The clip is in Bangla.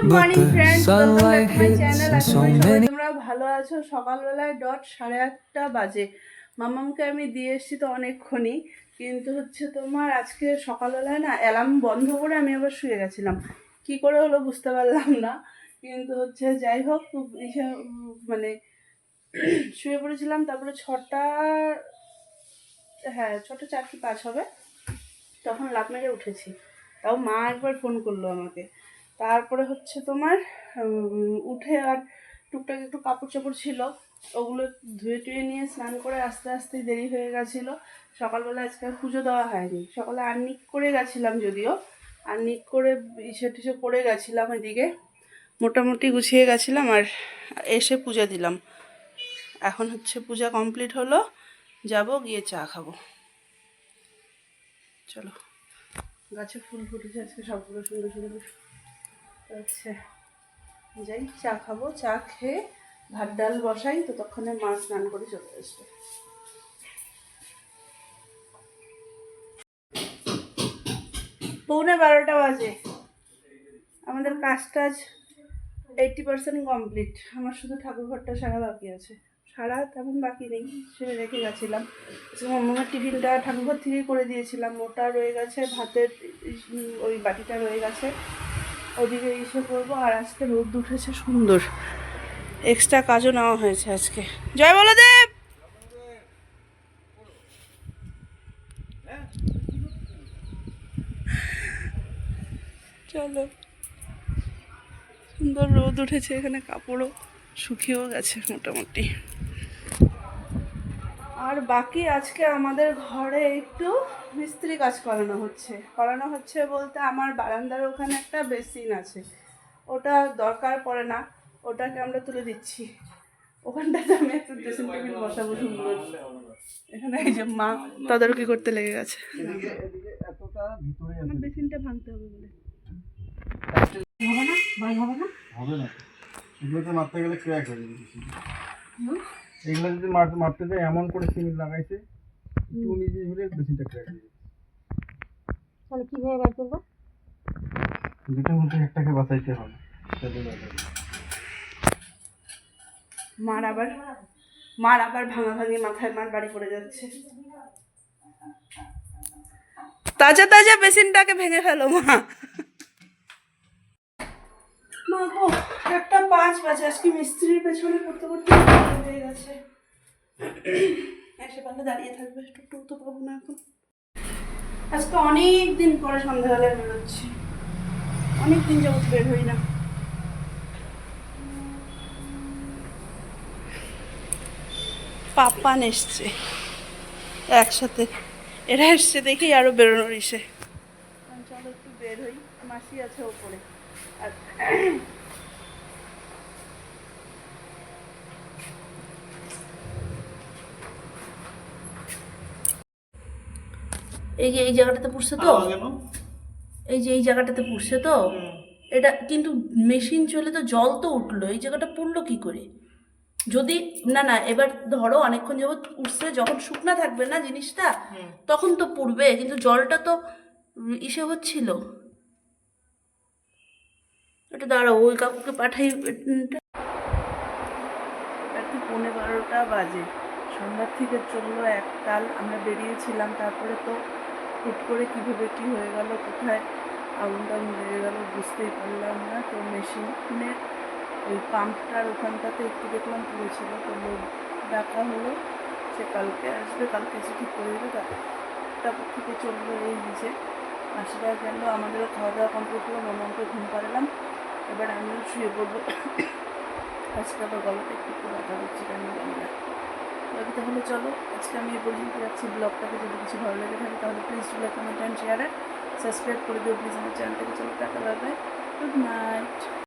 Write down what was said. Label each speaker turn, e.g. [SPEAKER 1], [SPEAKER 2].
[SPEAKER 1] but the sunlight hits in so many. তোমরা ভালো আছো? সকালবেলায় 8:30 বাজে। মামামকে আমি দিয়ে এসেছি তো অনেকক্ষণই, কিন্তু হচ্ছে তোমার আজকে সকালবেলায় না অ্যালার্ম বন্ধ করে আমি আবার শুয়ে গেছিলাম। কি করে হলো বুঝতে পারলাম না, কিন্তু হচ্ছে যাই হোক মানে শুয়ে পড়েছিলাম। তারপরে 6টা, হ্যাঁ 6টা 4 কি 5 হবে, তখন লাফ মেরে উঠেছি। তাও মা একবার ফোন করলো আমাকে। তারপরে হচ্ছে তোমার উঠে আর টুকটাক একটু কাপড় চাপড় ছিল, ওগুলো ধুয়ে টুয়ে নিয়ে স্নান করে আস্তে আস্তে দেরি হয়ে গেছিলো। সকালবেলা আজকে পুজো দেওয়া হয়নি, সকালে আর্নিক করে গেছিলাম, যদিও আর্নিক করে ইসে টিসে করে গেছিলাম, এদিকে মোটামুটি গুছিয়ে গেছিলাম আর এসে পূজা দিলাম। এখন হচ্ছে পূজা কমপ্লিট হলো, যাব গিয়ে চা খাবো। চলো, গাছে ফুল ফুটেছে আজকে সবগুলো সুন্দর সুন্দর। আচ্ছা যাই চা খাবো, চা খেয়ে ভাত ডাল বসাই, ততক্ষণে মা স্নান করে চলে আসবে। পৌনে 12টা বাজে। আমাদের কাজ টাজ 80% কমপ্লিট। আমার শুধু ঠাকুর ঘরটা সারা বাকি আছে। সারা তেমন বাকি নেই, সেটা রেখে গেছিলাম। মামার টিফিনটা ঠাকুরঘর থেকেই করে দিয়েছিলাম, ওটা রয়ে গেছে, ভাতের ওই বাটিটা রয়ে গেছে, ওদিকে এসে করবো। আর আজকে রোদ উঠেছে সুন্দর, এক্সট্রা কাজও নেওয়া হয়েছে আজকে। জয় বলদেব। চলো, সুন্দর রোদ উঠেছে এখানে, কাপড়ও শুকিয়েও গেছে মোটামুটি। আর বাকি আজকে আমাদের ঘরে একটু মিস্ত্রি কাজ করানো হচ্ছে বলতে আমার বারান্দার ওখানে একটা বেসিন আছে, ওটা দরকার পড়ে না, ওটাকে আমরা তুলে দিচ্ছি। ওখানটাতে আমি একটু ড্রেসিং টেবিল বসাবো সুন্দর। এখানে এই যে মা তদারকি করতে লেগে গেছে, আমার বেসিনটা ভাঙতে হবে বলে।
[SPEAKER 2] হবে না, এগুলোতে মারতে গেলে ক্র্যাক হয়ে যাবে। এগুলো যদি মারতে যায় এমন করে সিমেন্ট লাগাইছে, একটু নিজে হলে বেশিটা ক্র্যাক হয়ে যাবে।
[SPEAKER 3] তাহলে কিভাবে বার করবো?
[SPEAKER 2] দুটোর মধ্যে একটাকে বাঁচাইতে হবে।
[SPEAKER 1] মার আবার ভাঙাভাঙি মাথায় মার বাড়ি পড়ে যাচ্ছে। তাজা তাজা বেসিনটাকে ভেঙে ফেলো মা। মা গো, 1:05 বাজে। আজকে মিস্ত্রির পেছনে করতে করতে হয়ে গেছে। এসে পারলে দাঁড়িয়ে থাকবে, একটু তো পাবো না এখন। আজকে অনেক দিন পরে সন্ধ্যাবেলায় বেরোচ্ছি, অনেক দিন যাবত বের হই না। পাপ্পান এসছে একসাথে, এরা এসছে দেখেই আরো বেরোনোর ইসে। চলো একটু বের হই, মাসি আছে ওপরে। আর এই যে এই জায়গাটাতে পুষছে তো, এই যে এই জায়গাটাতে পুষছে তো, এটা কিন্তু মেশিন চলে তো জল তো উঠলো, এই জায়গাটা পড়লো কি করে? যদি না না এবার ধরো অনেকক্ষণ যাবত উঠছে, যখন শুকনা থাকবে না জিনিসটা তখন তো পুড়বে, কিন্তু জলটা তো ইসে হচ্ছিল। এটা দাঁড়াও, ওই কাকুকে পাঠাই। একটু 11:15 বাজে, সন্ধ্যার থেকে চললো এককাল। আমরা বেরিয়েছিলাম, তারপরে তো হুট করে কীভাবে কী হয়ে গেল, কোথায় আগুন টাগুন লেগে গেল বুঝতেই পারলাম না। তো মেশিনের ওই পাম্পটার ওখানটাতে একটু দেখলাম পুড়েছিল, তো লোক ডাকা হলো, সে কালকে আসবে, কালকে এসে ঠিক করে দেবে। তারপর থেকে চললো এই নিচে। মাসিরা গেল, আমাদেরও খাওয়া দাওয়া কমপ্লিট হলো, মামাকে ঘুম পাড়ালাম, এবার আমিও শুয়ে পড়বো। আজকে আবার গলাটা একটু ব্যথা হচ্ছে কেন জানি না। বাকি তাহলে চলো, আজকে আমি এই পর্যন্ত যাচ্ছি। ব্লগটাকে যদি কিছু ভালো লেগে থাকে তাহলে please do like, comment and share, subscribe করে দিও প্লিজ আমার চ্যানেলটাকে। চলো tata, bye bye, good night.